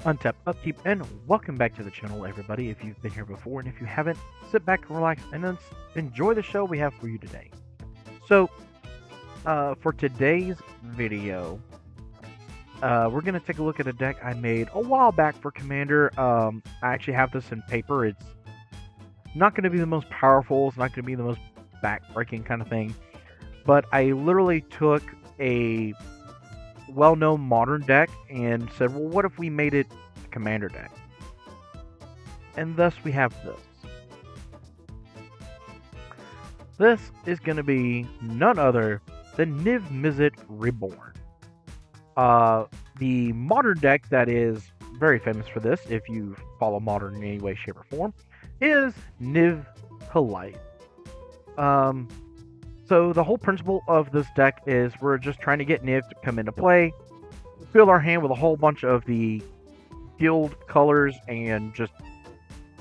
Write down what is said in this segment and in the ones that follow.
Untap, upkeep, and welcome back to the channel, everybody. If you've been here before, and if you haven't, sit back and relax and enjoy the show we have for you today. So, for today's video, we're gonna take a look at a deck I made a while back for Commander. I actually have this in paper. It's not gonna be the most powerful. It's not gonna be the most back-breaking kind of thing, but I literally took a well-known modern deck and said, well, what if we made it a Commander deck? And thus we have this. This is going to be none other than Niv-Mizzet Reborn. The modern deck that is very famous for this, if you follow modern in any way, shape, or form, is Niv-Mizzet. So the whole principle of this deck is we're just trying to get Niv to come into play, fill our hand with a whole bunch of the guild colors, and just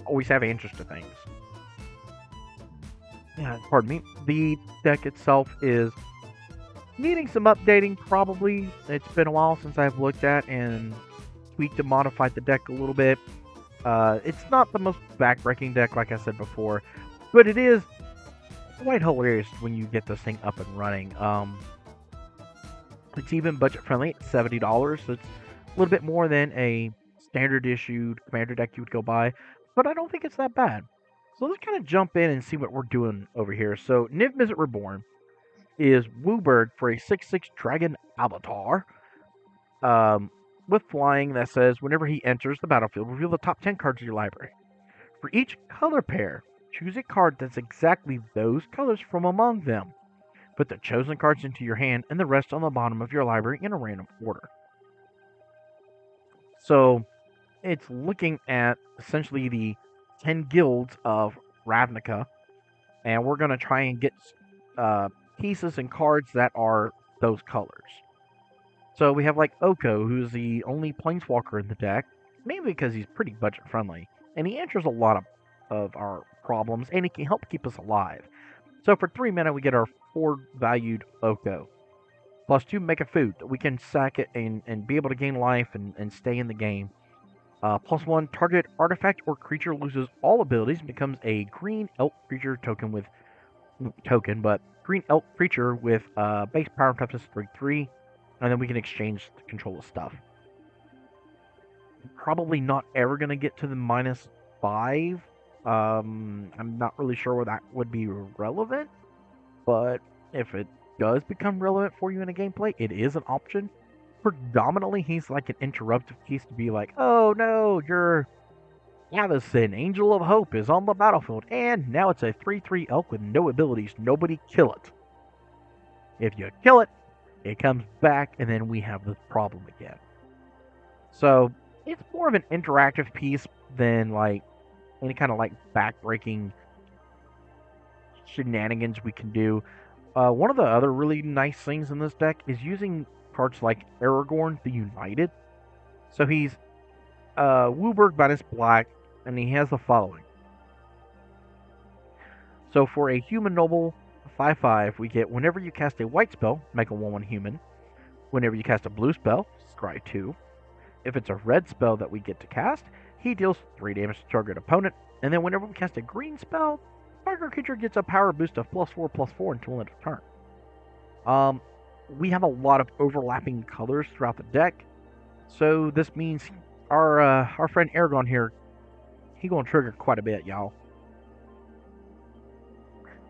always have answers to things. Yeah, pardon me. The deck itself is needing some updating, probably. It's been a while since I've looked at and tweaked and modified the deck a little bit. It's not the most backbreaking deck, like I said before, but it is quite hilarious when you get this thing up and running. It's even budget friendly at $70, so it's a little bit more than a standard issued Commander deck you would go buy, but I don't think it's that bad. So let's kind of jump in and see what we're doing over here. So Niv-Mizzet Reborn is Wooburg for a 6/6 Dragon Avatar with flying that says whenever he enters the battlefield, reveal the top 10 cards of your library. For each color pair, choose a card that's exactly those colors from among them. Put the chosen cards into your hand and the rest on the bottom of your library in a random order. So it's looking at essentially the 10 guilds of Ravnica, and we're going to try and get pieces and cards that are those colors. So we have like Oko, who's the only planeswalker in the deck, mainly because he's pretty budget friendly, and he answers a lot of our problems, and he can help keep us alive. So for 3 mana, we get our 4 valued Oko. Plus 2, make a food. We can sack it and be able to gain life and stay in the game. Plus 1, target artifact or creature loses all abilities and becomes a green elk creature green elk creature with base power and toughness 3/3, and then we can exchange to control the stuff. Probably not ever going to get to the -5. I'm not really sure where that would be relevant, but if it does become relevant for you in a gameplay, it is an option. Predominantly, he's like an interruptive piece to be like, oh no, your Avacyn, Angel of Hope, is on the battlefield, and now it's a 3/3 elk with no abilities. Nobody kill it. If you kill it, it comes back, and then we have this problem again. So it's more of an interactive piece than like any kind of like back-breaking shenanigans we can do. One of the other really nice things in this deck is using cards like Aragorn the United. So he's Wooburg minus black, and he has the following. So for a human noble 5/5, we get whenever you cast a white spell, make a 1/1 human. Whenever you cast a blue spell, scry 2. If it's a red spell that we get to cast, he deals 3 damage to target opponent. And then whenever we cast a green spell, target creature gets a power boost of +4/+4 until end of turn. We have a lot of overlapping colors throughout the deck, so this means our friend Aragorn here, he gonna trigger quite a bit, y'all.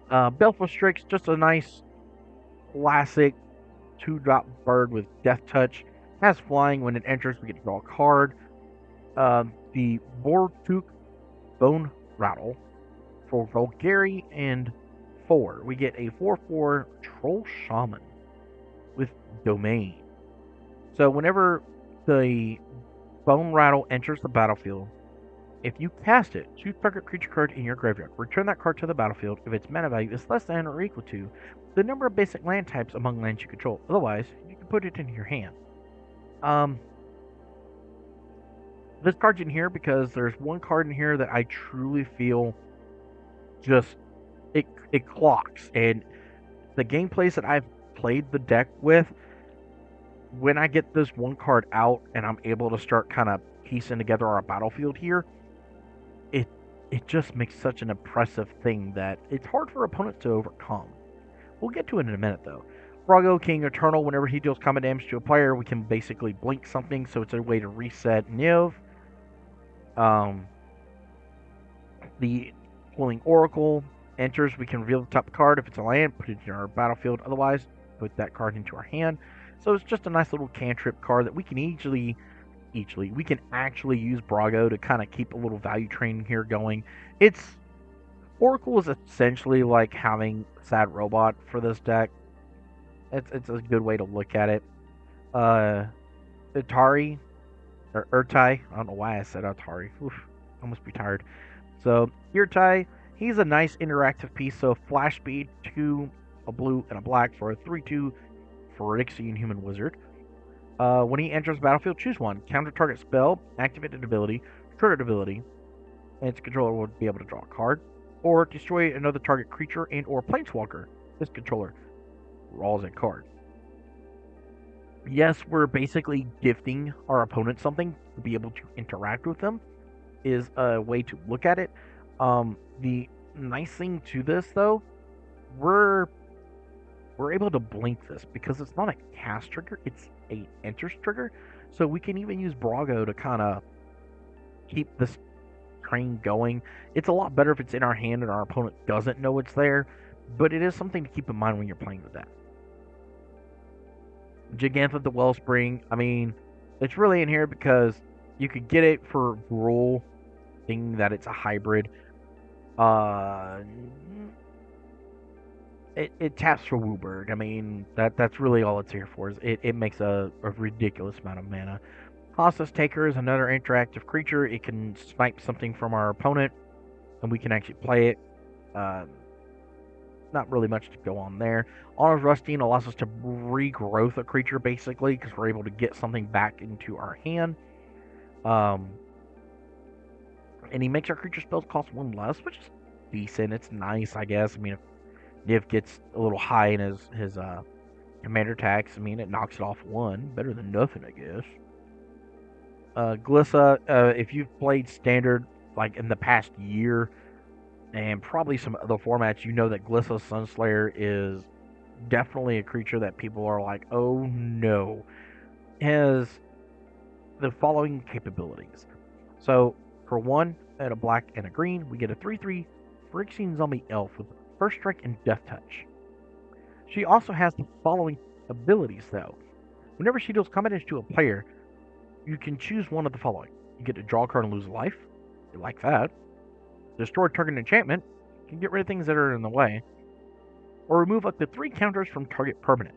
Baleful Strix, just a nice classic 2-drop bird with Death Touch. Has flying. When it enters, we get to draw a card. The Bortuk Bone Rattle for Volgari and 4. We get a 4/4 Troll Shaman with Domain. So whenever the Bone Rattle enters the battlefield, if you cast it, choose target creature card in your graveyard. Return that card to the battlefield if its mana value is less than or equal to the number of basic land types among lands you control. Otherwise, you can put it in your hand. This card's in here because there's one card in here that I truly feel just it clocks, and the gameplays that I've played the deck with, when I get this one card out and I'm able to start kind of piecing together our battlefield here, it it just makes such an impressive thing that it's hard for opponents to overcome. We'll get to it in a minute though. Brago King Eternal, whenever he deals combat damage to a player, we can basically blink something, so it's a way to reset Niv. Um, the Pulling Oracle enters, we can reveal the top card. If it's a land, put it in our battlefield. Otherwise, put that card into our hand. So it's just a nice little cantrip card that we can we can actually use Brago to kind of keep a little value train here going. Oracle is essentially like having Sad Robot for this deck. It's a good way to look at it. Atari or Urtai. I don't know why I said Atari. Oof, I must be tired. So Urtai, he's a nice interactive piece. So flash speed, 2, a blue and a black for a 3/2 Phyrexian Human Wizard. When he enters the battlefield, choose one. Counter target spell, activated ability, triggered ability, and its controller will be able to draw a card. Or destroy another target creature and or planeswalker. This controller draws a card. Yes, we're basically gifting our opponent something to be able to interact with them, is a way to look at it. The nice thing to this, though, we're able to blink this because it's not a cast trigger, it's a enters trigger. So we can even use Brago to kind of keep this train going. It's a lot better if it's in our hand and our opponent doesn't know it's there, but it is something to keep in mind when you're playing the deck. Gigantha the Wellspring, I mean, it's really in here because you could get it for Gruul, being that it's a hybrid. It taps for Wooburg. I mean, that's really all it's here for. It makes a ridiculous amount of mana. Hostage Taker is another interactive creature. It can snipe something from our opponent, and we can actually play it. Not really much to go on there. Honor's Rusting allows us to regrowth a creature, basically, because we're able to get something back into our hand. And he makes our creature spells cost 1 less, which is decent. It's nice, I guess. I mean, if Niv gets a little high in his commander tax, I mean, it knocks it off 1. Better than nothing, I guess. Glissa, if you've played Standard, like, in the past year, and probably some other formats, you know that Glissa Sunslayer is definitely a creature that people are like, oh no. It has the following capabilities. So, for 1 and a black and a green, we get a 3/3 Phyrexian Zombie Elf with First Strike and Death Touch. She also has the following abilities, though. Whenever she deals combat damage to a player, you can choose one of the following. You get to draw a card and lose a life. You like that. Destroy target enchantment. You can get rid of things that are in the way. Or remove up to 3 counters from target permanent.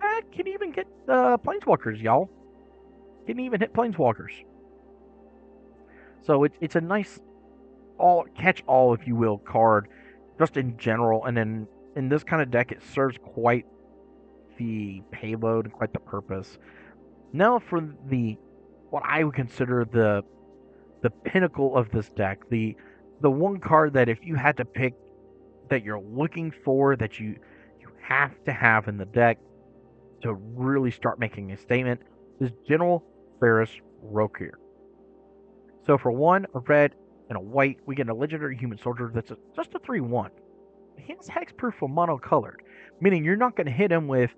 That can even get planeswalkers, y'all. Can even hit planeswalkers. So it's a nice catch-all, if you will, card, just in general. And then in this kind of deck, it serves quite the payload and quite the purpose. Now for what I would consider the pinnacle of this deck, the one card that if you had to pick that you're looking for, that you have to have in the deck to really start making a statement, is General Ferrous Rokir. So for 1, a red, and a white, we get a legendary human soldier that's just a 3/1. He has hexproof for monocolored, meaning you're not going to hit him with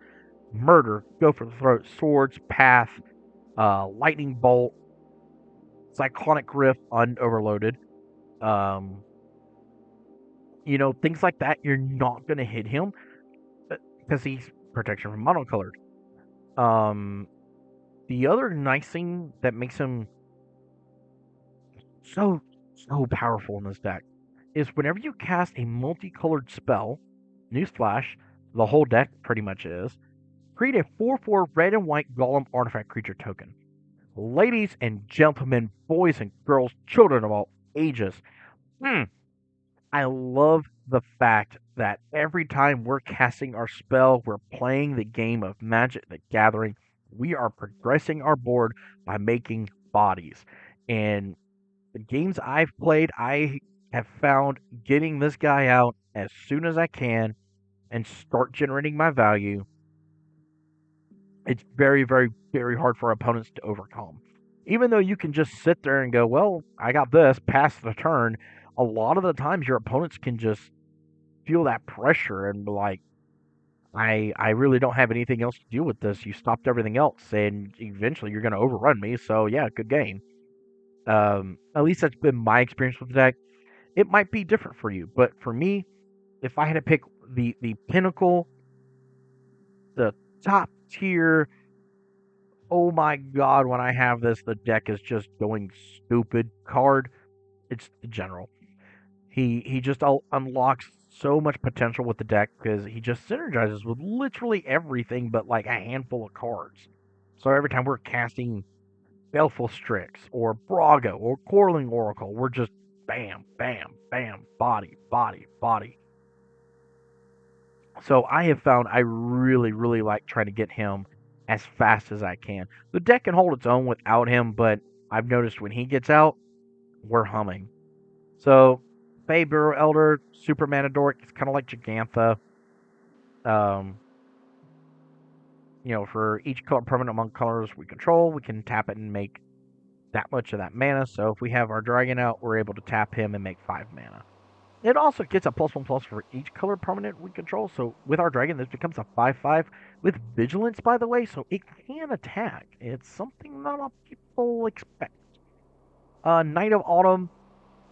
murder, go for the throat, swords, path, lightning bolt, cyclonic griff, unoverloaded. Things like that, you're not going to hit him because he's protection from monocolored. The other nice thing that makes him so powerful in this deck is whenever you cast a multicolored spell, newsflash, the whole deck pretty much is, create a 4/4 red and white golem artifact creature token. Ladies and gentlemen, boys and girls, children of all ages, I love the fact that every time we're casting our spell, we're playing the game of Magic the Gathering. We are progressing our board by making bodies. And the games I've played, I have found getting this guy out as soon as I can and start generating my value. It's very, very, very hard for opponents to overcome. Even though you can just sit there and go, well, I got this, pass the turn, a lot of the times your opponents can just feel that pressure and be like, I really don't have anything else to do with this. You stopped everything else, and eventually you're going to overrun me. So yeah, good game. At least that's been my experience with the deck. It might be different for you, but for me, if I had to pick the pinnacle, the top tier, oh my god, when I have this, the deck is just going stupid card. It's the general. He just unlocks so much potential with the deck because he just synergizes with literally everything but like a handful of cards. So every time we're casting Baleful Strix or Brago or Quarling Oracle, we're just bam, bam, bam, body, body, body. So I have found I really, really like trying to get him as fast as I can. The deck can hold its own without him, but I've noticed when he gets out, we're humming. So, Fey Burrow Elder, Super Manadoric, it's kind of like Gigantha. Um, for each color permanent among colors we control, we can tap it and make that much of that mana. So if we have our dragon out, we're able to tap him and make 5 mana. It also gets a +1/+1 for each color permanent we control. So with our dragon, this becomes a 5/5 with vigilance, by the way, so it can attack. It's something not a lot of people expect. Knight of Autumn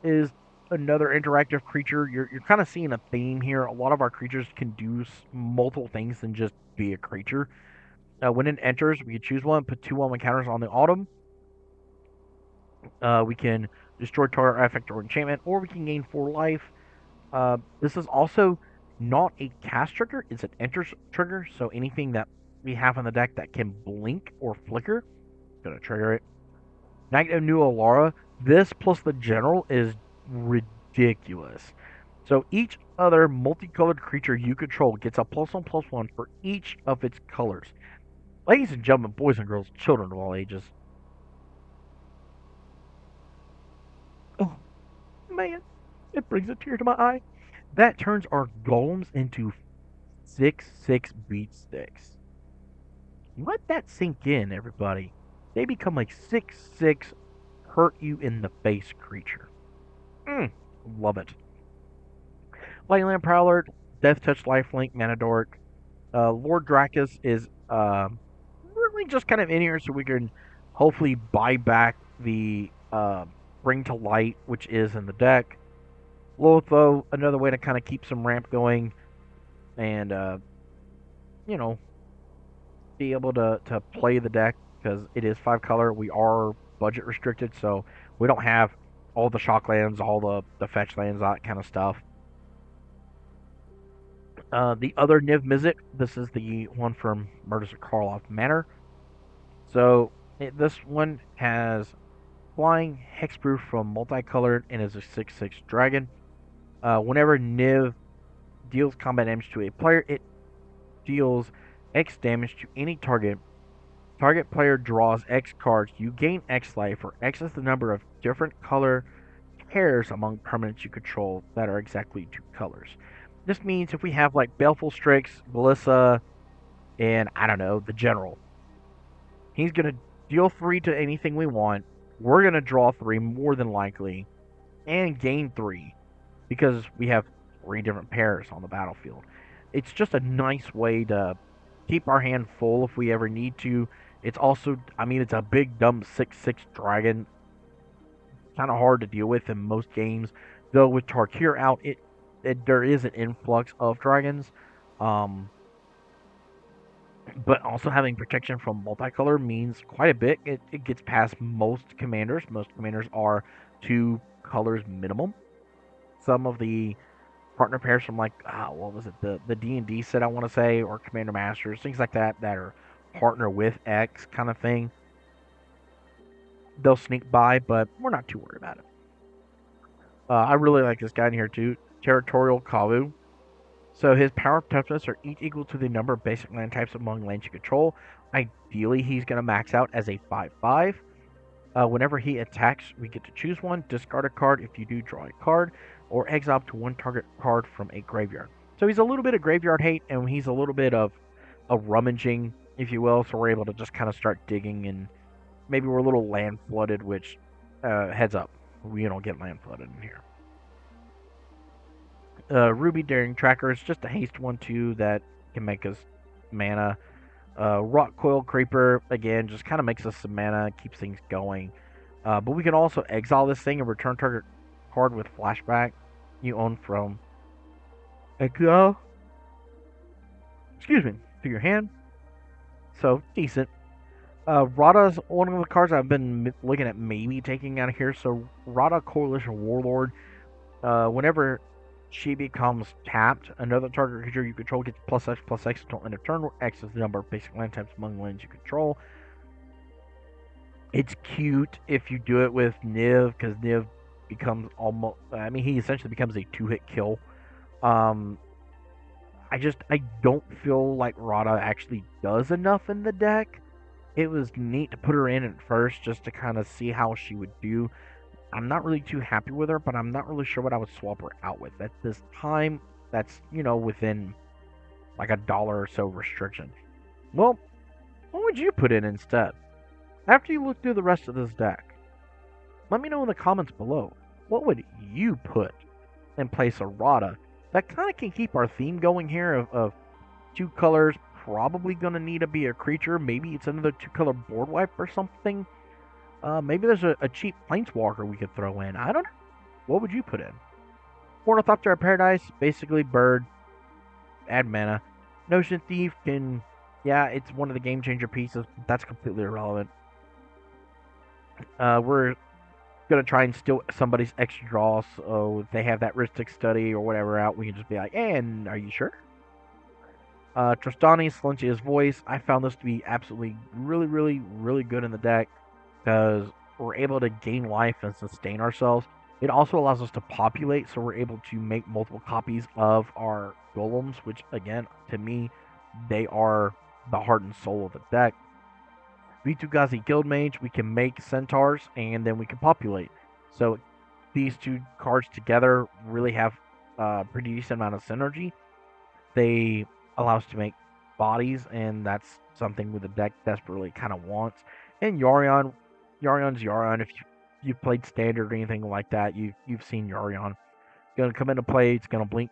is another interactive creature. You're kind of seeing a theme here. A lot of our creatures can do multiple things than just be a creature. When it enters, we can choose one, put 2/1 counters on the Autumn. We can destroy target artifact or enchantment, or we can gain 4 life. This is also not a cast trigger, it's an enter trigger, so anything that we have in the deck that can blink or flicker, gonna trigger it. Knight of New Alara, this plus the general is ridiculous. So each other multicolored creature you control gets a +1/+1 for each of its colors. Ladies and gentlemen, boys and girls, children of all ages. Oh, man, it brings a tear to my eye. That turns our golems into 6/6 beat sticks. Let that sink in, everybody. They become like 6/6 hurt you in the face creature. Love it. Lightland Prowler, Death Touch Lifelink, Manadoric. Lord Dracus is really just kind of in here so we can hopefully buy back the Bring to Light, which is in the deck. Lotho, another way to kind of keep some ramp going and, you know, be able to play the deck because it is 5 color. We are budget restricted, so we don't have all the shock lands, all the fetch lands, that kind of stuff. The other Niv-Mizzet, this is the one from Murders of Karloff Manor. So this one has flying, hexproof from multicolored, and is a 6/6 dragon. Whenever Niv deals combat damage to a player, it deals X damage to any target. Target player draws X cards. You gain X life, or X is the number of different color pairs among permanents you control that are exactly 2 colors. This means if we have like Baleful Strix, Melissa, and I don't know, the General, he's going to deal 3 to anything we want. We're going to draw 3 more than likely and gain 3 because we have 3 different pairs on the battlefield. It's just a nice way to keep our hand full if we ever need to. It's also, I mean, it's a big, dumb 6/6 dragon. Kind of hard to deal with in most games. Though with Tarkir out, there is an influx of dragons. But also having protection from multicolor means quite a bit. It gets past most commanders. Most commanders are 2 colors minimum. Some of the partner pairs from like, what was it, the D&D set, I want to say, or Commander Masters, things like that are partner with X kind of thing. They'll sneak by, but we're not too worried about it. I really like this guy in here too, Territorial Kavu. So his power and toughness are each equal to the number of basic land types among lands you control. Ideally, he's going to max out as a 5/5. Whenever he attacks, we get to choose one, discard a card if you do draw a card, or exile up to 1 target card from a graveyard. So he's a little bit of graveyard hate, and he's a little bit of a rummaging, if you will, so we're able to just kind of start digging and, maybe we're a little land flooded, which, heads up, we don't get land flooded in here. Ruby Daring Tracker is just a haste one too that can make us mana. Rock Coil Creeper, again, just kind of makes us some mana, keeps things going. But we can also exile this thing and return target card with flashback you own from exile. Excuse me, to your hand. So, decent. Rada's one of the cards I've been looking at maybe taking out of here. So, Rada Coalition Warlord, whenever she becomes tapped, another target creature you control gets +X/+X until end of turn, where X is the number of basic land types among lands you control. It's cute if you do it with Niv, because Niv becomes almost, I mean, he essentially becomes a 2-hit kill. I don't feel like Rada actually does enough in the deck. It was neat to put her in at first just to kind of see how she would do. I'm not really too happy with her, but I'm not really sure what I would swap her out with. At this time, that's, within like $1 or so restriction. Well, what would you put in instead? After you look through the rest of this deck, let me know in the comments below. What would you put in place of Rada? That kind of can keep our theme going here of 2 colors, probably going to need to be a creature. Maybe it's another 2-color board wipe or something. Maybe there's a cheap planeswalker we could throw in. I don't know. What would you put in? Ornithopter of Paradise, basically bird, add mana. Notion Thief can, yeah, it's one of the game changer pieces. But that's completely irrelevant. We're going to try and steal somebody's extra draw, so if they have that Ristic Study or whatever out, we can just be like, and are you sure? Tristani, Silencia's Voice. I found this to be absolutely really good in the deck, because we're able to gain life and sustain ourselves. It also allows us to populate, so we're able to make multiple copies of our golems, which, again, to me, they are the heart and soul of the deck. Vitu-Ghazi Guildmage, we can make centaurs, and then we can populate. So these 2 cards together really have a pretty decent amount of synergy. They allow us to make bodies, and that's something with the deck desperately kind of wants. And Yarion, Yarion's Yarion. If you've played Standard or anything like that, you've seen Yarion. It's going to come into play, it's going to blink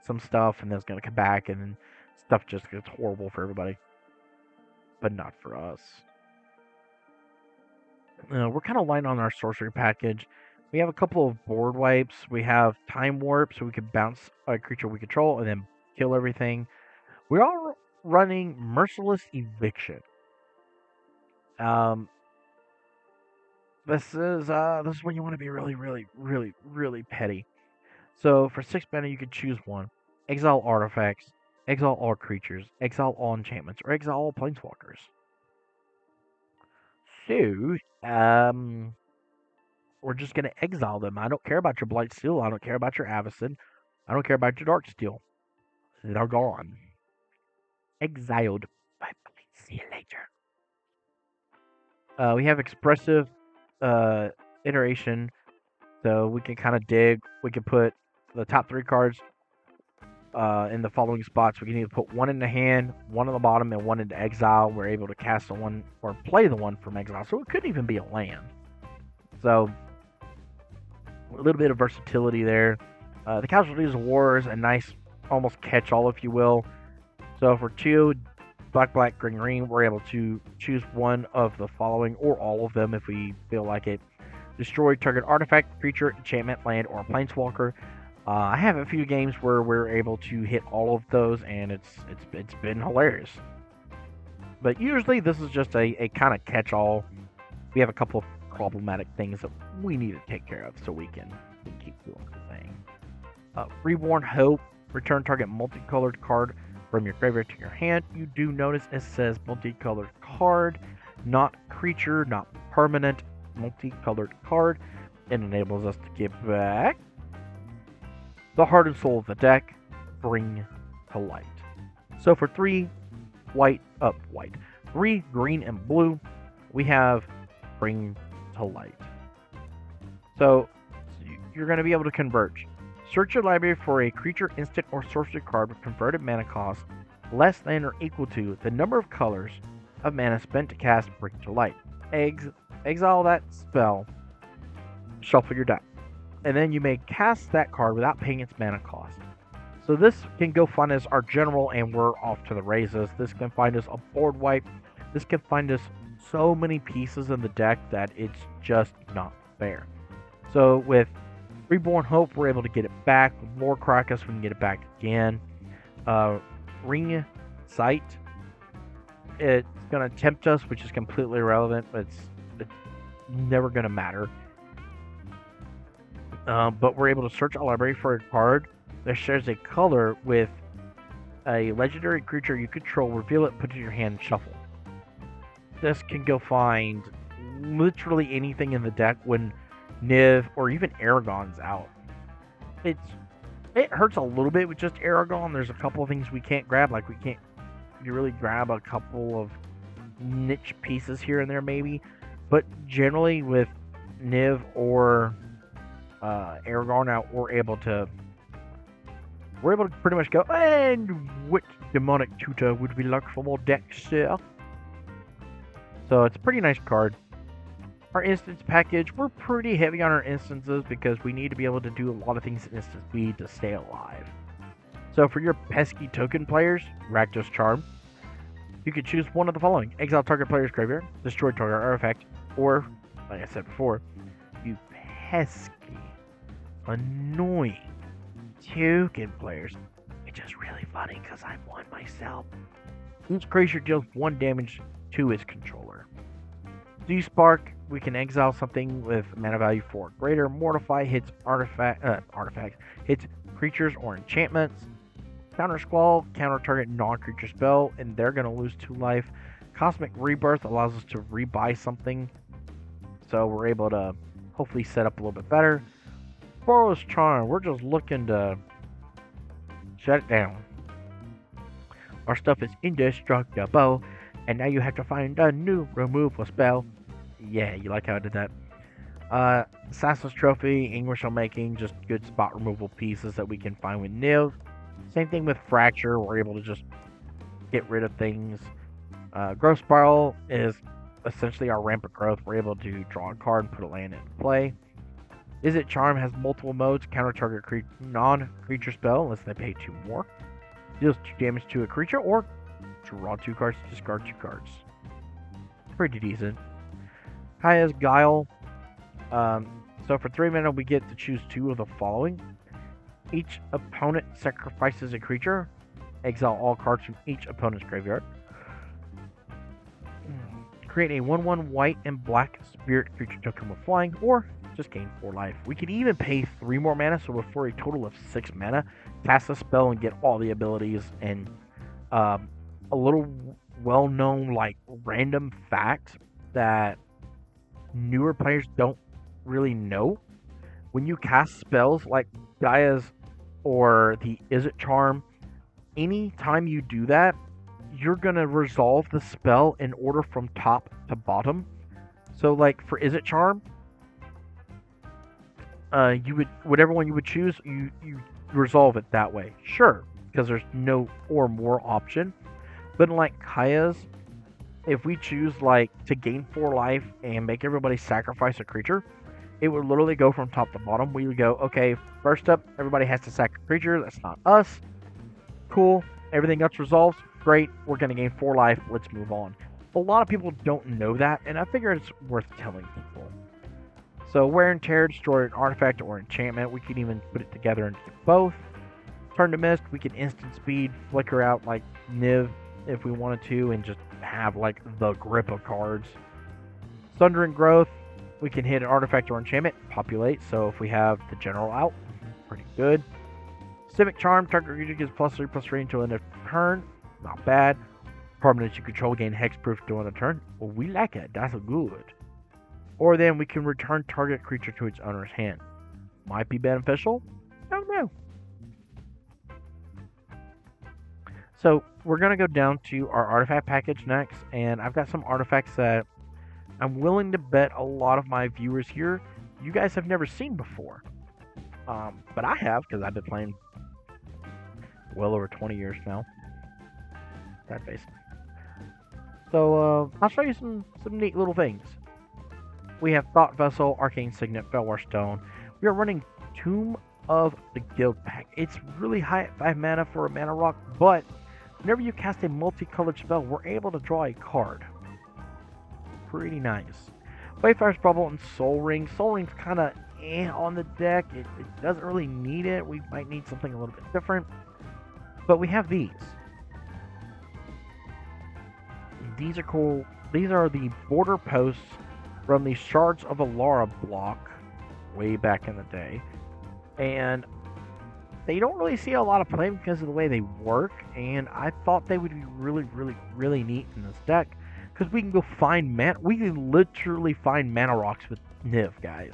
some stuff, and then it's going to come back, and then stuff just gets horrible for everybody. But not for us. We're kind of light on our sorcery package. We have a couple of board wipes. We have Time Warp, so we can bounce a creature we control and then kill everything. We are running Merciless Eviction. This is when you want to be really petty. So for 6 mana, you can choose one: exile artifacts, exile all creatures, exile all enchantments, or exile all planeswalkers. So, we're just going to exile them. I don't care about your Blightsteel. I don't care about your Avacyn. I don't care about your Darksteel. They're gone. Exiled. Bye. See you later. We have Expressive Iteration. So we can kind of dig. We can put the top 3 cards in the following spots. We can either put 1 in the hand, 1 on the bottom, and 1 into exile. We're able to cast the 1 or play the 1 from exile. So it could even be a land. So a little bit of versatility there. The Casualties of War is a nice, almost catch-all, if you will. So for 2, black, green, we're able to choose one of the following, or all of them if we feel like it. Destroy target artifact, creature, enchantment, land, or planeswalker. I have a few games where we're able to hit all of those, and it's been hilarious. But usually this is just a kind of catch-all. We have a couple of problematic things that we need to take care of so we can keep doing the thing. Reborn Hope. Return target multicolored card from your graveyard to your hand. You do notice it says multicolored card, not creature, not permanent. Multicolored card. It enables us to get back the heart and soul of the deck, Bring to Light. So for 3 3 green and blue, we have Bring to Light. So you're going to be able to converge. Search your library for a creature, instant, or sorcery card with converted mana cost less than or equal to the number of colors of mana spent to cast Bring to Light. exile that spell, shuffle your deck, and then you may cast that card without paying its mana cost. So this can go find us our general, and we're off to the races. This can find us a board wipe. This can find us so many pieces in the deck that it's just not fair. So with Reborn Hope, we're able to get it back. With Lord Krakus, we can get it back again. Ring Sight, it's going to tempt us, which is completely irrelevant, but it's never going to matter. But we're able to search our library for a card that shares a color with a legendary creature you control, reveal it, put it in your hand, and shuffle. This can go find literally anything in the deck when Niv or even Aragon's out. It hurts a little bit with just Aragon. There's a couple of things we can't grab, like you really grab a couple of niche pieces here and there maybe, but generally with Niv or Aragon out, we're able to pretty much go, and which demonic tutor would we like for more decks, sir? So it's a pretty nice card. Our instance package, we're pretty heavy on our instances because we need to be able to do a lot of things at instant speed to stay alive. So for your pesky token players, Rakdos Charm, you could choose one of the following: exile target player's graveyard, destroy target artifact, or, like I said before, you pesky, annoying token players. It's just really funny because I'm one myself. Each creature deals 1 damage to its controller. Z-Spark, we can exile something with mana value 4 or greater. Mortify hits artifacts, hits creatures or enchantments. Counter Squall, counter target non-creature spell, and they're going to lose 2 life. Cosmic Rebirth allows us to rebuy something, so we're able to hopefully set up a little bit better. Boros Charm, we're just looking to shut it down. Our stuff is indestructible, and now you have to find a new removal spell. Yeah, you like how I did that. Assassin's Trophy, Anguish on Making, just good spot removal pieces that we can find with Niv. Same thing with Fracture, we're able to just get rid of things. Growth Spiral is essentially our rampant growth. We're able to draw a card and put a land into play. Izzet Charm has multiple modes: counter target non-creature spell unless they pay 2 more. Deals 2 damage to a creature, or draw 2 cards, discard 2 cards. Pretty decent. Kaya's Guile. So for 3 mana, we get to choose 2 of the following. Each opponent sacrifices a creature. Exile all cards from each opponent's graveyard. Create a 1/1 white and black spirit creature token with flying, or just gain 4 life. We could even pay 3 more mana, so for a total of 6 mana, cast a spell and get all the abilities. And a little well-known, like, random fact that newer players don't really know: when you cast spells like Gaia's or the Izzet Charm, anytime you do that, you're gonna resolve the spell in order from top to bottom. So, like for Izzet Charm, you would, whatever one you would choose, you resolve it that way. Sure, because there's no or more option. But like Kaya's, if we choose like to gain 4 life and make everybody sacrifice a creature, it would literally go from top to bottom. We would go, okay, first up, everybody has to sack a creature. That's not us. Cool. Everything else resolves. Great. We're going to gain 4 life. Let's move on. A lot of people don't know that, and I figure it's worth telling people. So Wear and Tear, destroy an artifact or enchantment. We can even put it together and do both. Turn to Mist, we can instant speed, flicker out like Niv if we wanted to, and just have like the grip of cards. Thunder and Growth, we can hit an artifact or enchantment, populate. So if we have the general out, pretty good. Civic Charm, target creature gets +3/+3 until end of turn. Not bad. Permanents you control gain hexproof during a turn. Well, we like it. That's good. Or then we can return target creature to its owner's hand. Might be beneficial. Don't know. So we're going to go down to our artifact package next, and I've got some artifacts that I'm willing to bet a lot of my viewers here, you guys have never seen before. But I have, because I've been playing well over 20 years now. That face. So I'll show you some neat little things. We have Thought Vessel, Arcane Signet, Belwar Stone. We are running Tomb of the Guild pack. It's really high at 5 mana for a mana rock, but whenever you cast a multicolored spell, we're able to draw a card. Pretty nice. Wayfire's Bubble and Soul Ring. Soul Ring's kind of on the deck. It doesn't really need it. We might need something a little bit different. But we have these. These are cool. These are the border posts from the Shards of Alara block way back in the day. And they don't really see a lot of play because of the way they work. And I thought they would be really neat in this deck. Because we can go find mana. We can literally find mana rocks with Niv, guys.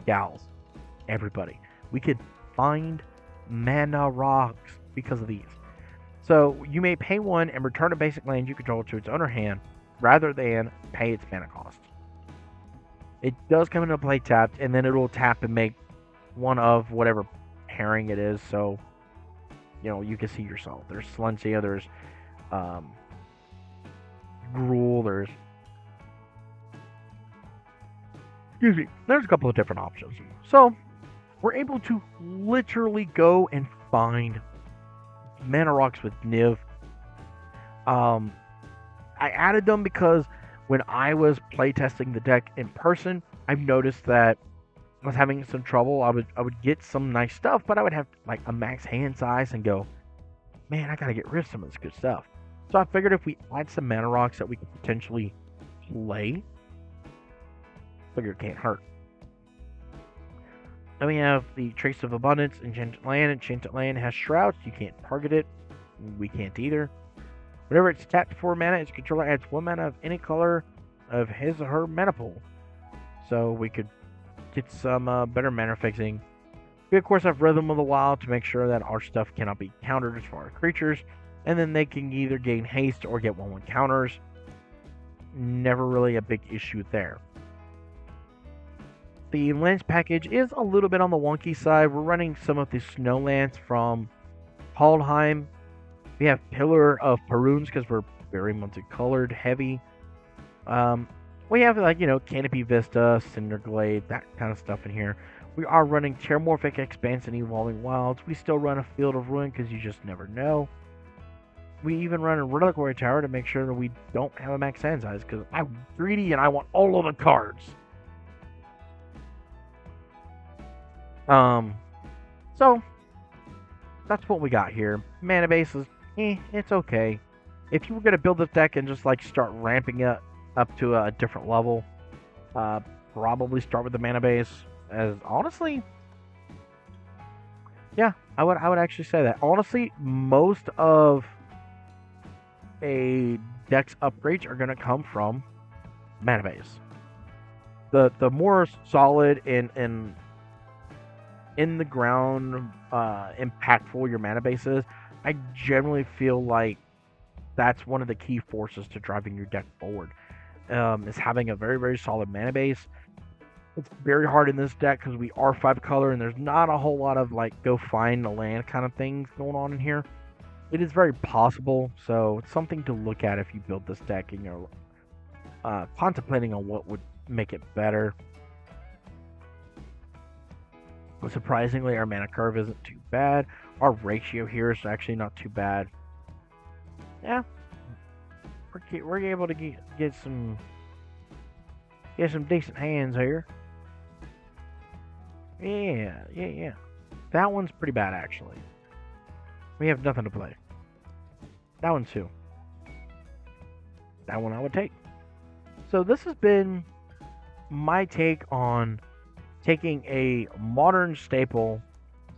Gals. Everybody. We could find mana rocks because of these. So you may pay 1 and return a basic land you control to its owner hand rather than pay its mana cost. It does come into play tapped, and then it will tap and make one of whatever pairing it is. So, you can see yourself. There's Sluncia, there's Gruul, there's a couple of different options. So, we're able to literally go and find mana rocks with Niv. I added them because when I was playtesting the deck in person, I've noticed that I was having some trouble. I would get some nice stuff, but I would have like a max hand size and go, man, I gotta get rid of some of this good stuff. So I figured if we add some mana rocks that we could potentially play, figure it can't hurt. Then we have the Trace of Abundance, Enchanted Land. Enchanted Land has Shrouds. You can't target it. We can't either. Whenever it's tapped for mana, its controller adds 1 mana of any color of his or her mana pool. So we could get some better mana fixing. We of course have Rhythm of the Wild to make sure that our stuff cannot be countered for our creatures. And then they can either gain haste or get 1/1 counters. Never really a big issue there. The lands package is a little bit on the wonky side. We're running some of the snow lands from Kaldheim. We have Pillar of Perunes because we're very multicolored, heavy. We have Canopy Vista, Cinderglade, that kind of stuff in here. We are running Terramorphic Expanse and Evolving Wilds. We still run a Field of Ruin because you just never know. We even run a Reliquary Tower to make sure that we don't have a max hand size because I'm greedy and I want all of the cards. So that's what we got here. Mana base is, it's okay. If you were gonna build this deck and just start ramping it up to a different level, probably start with the mana base. As honestly, yeah, I would actually say that. Honestly, most of a deck's upgrades are gonna come from mana base. The more solid and in the ground impactful your mana base is, I generally feel like that's one of the key forces to driving your deck forward, is having a very solid mana base. It's very hard in this deck because we are 5 color and there's not a whole lot of go find a land kind of things going on in here. It is very possible, so it's something to look at if you build this deck and you're contemplating on what would make it better. But surprisingly, our mana curve isn't too bad. Our ratio here is actually not too bad. Yeah, we're able to get some decent hands here. Yeah. That one's pretty bad actually. We have nothing to play. That one too. That one I would take. So this has been my take on taking a modern staple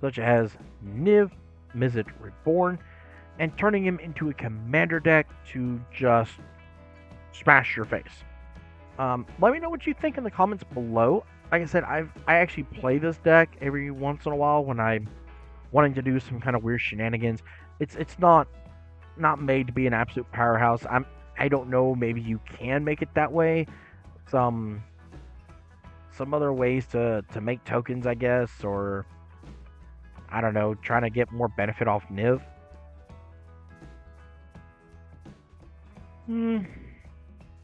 such as Niv-Mizzet Reborn and turning him into a commander deck to just smash your face. Let me know what you think in the comments below. Like I said, I actually play this deck every once in a while when I'm wanting to do some kind of weird shenanigans. It's not made to be an absolute powerhouse. I don't know, maybe you can make it that way. Some other ways to make tokens, I guess, or I don't know, trying to get more benefit off Niv.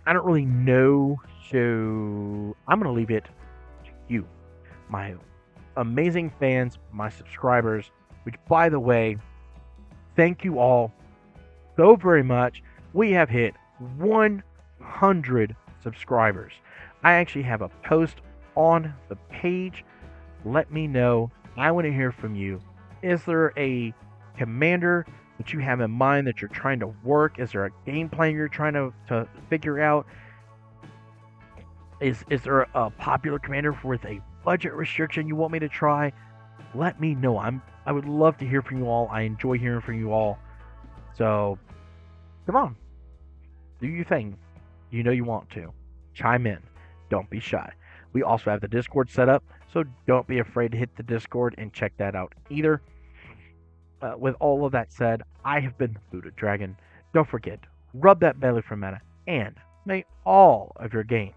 I don't really know, so I'm going to leave it to you, my amazing fans, my subscribers, which, by the way, thank you all so very much. We have hit 100 subscribers. I actually have a post on the page. Let me know. I want to hear from you. Is there a commander that you have in mind that you're trying to work? Is there a game plan you're trying to figure out? Is there a popular commander with a budget restriction you want me to try? Let me know. I would love to hear from you all. I enjoy hearing from you all. So come on, do your thing. You know you want to. Chime in. Don't be shy. We also have the Discord set up, so don't be afraid to hit the Discord and check that out either. With all of that said, I have been the Buddha Dragon. Don't forget, rub that belly for mana, and may all of your games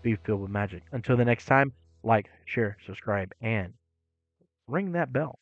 be filled with magic. Until the next time, like, share, subscribe, and ring that bell.